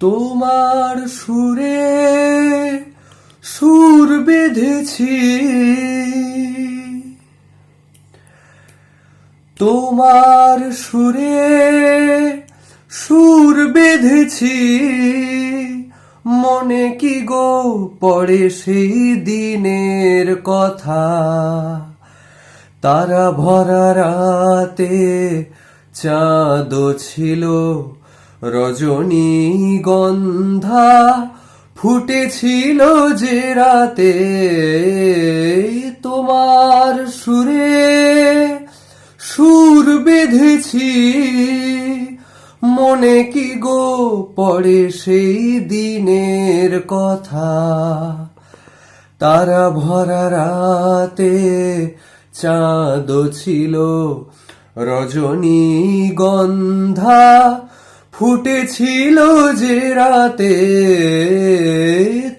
তোমার সুরে সুর বেঁধেছি, তোমার সুরে সুর বেঁধেছি। মনে কি গো পড়ে সেই দিনের কথা, তারা ভরা রাতে চাঁদ ছিল, রজনীগন্ধা ফুটেছিল যে রাতে। তোমার সুরে সুর বেঁধেছি, মনে কি গো পড়ে সেই দিনের কথা, তারা ভরা রাতে চাঁদ ছিল, রজনীগন্ধা ফুটেছিল যে রাতে।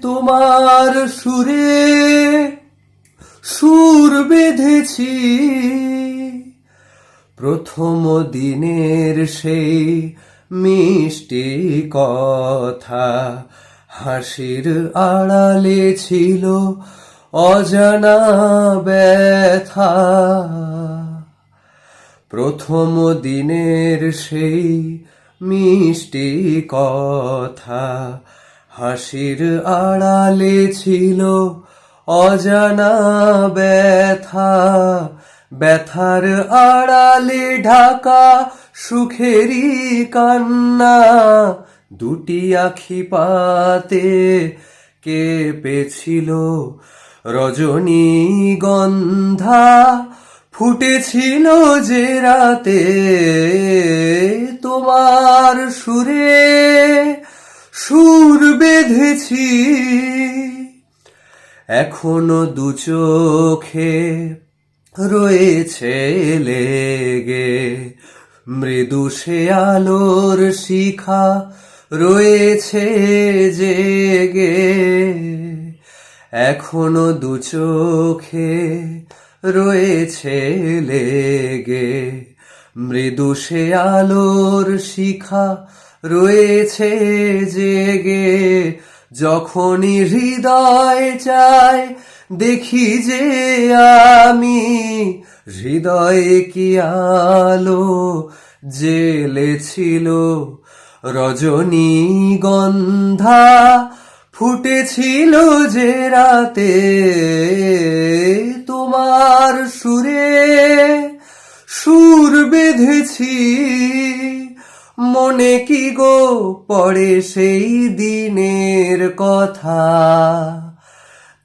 তোমার সুরে সুর বেঁধেছি, প্রথম দিনের সেই মিষ্টি কথা, হাসির আড়ালে ছিল অজানা ব্যথা। প্রথম দিনের সেই মিষ্টি কথা, হাসির আড়ালে ছিল অজানা ব্যথা। ব্যথার আড়ালে ঢাকা সুখেরই কান্না, দুটি আখি পাতে কেঁপেছিল, রজনীগন্ধা ফুটেছিল যে রাতে। তোমার সুরে সুর বেঁধেছি, এখনো দু চোখে রয়েছে লেগে, মৃদু সে আলোর শিখা রয়েছে জেগে। এখনো দু চোখে রয়েছে লেগে, মৃদু সে আলোর শিখা রয়েছে জেগে। যখনই হৃদয় চায় দেখি যে আমি, হৃদয়ে কি আলো জ্বেলেছিল, রজনীগন্ধা ফুটেছিল যে রাতে। তোমার সুরে সুর বেঁধেছি, মনে কি গো পড়ে সেই দিনের কথা,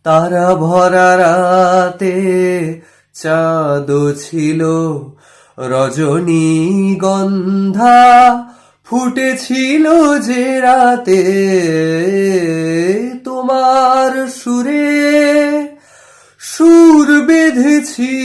তারা ভরা রাতে চাঁদ ছিল, রজনীগন্ধা ফুটেছিল যে রাতে। তোমার সুরে সুর বেঁধেছি।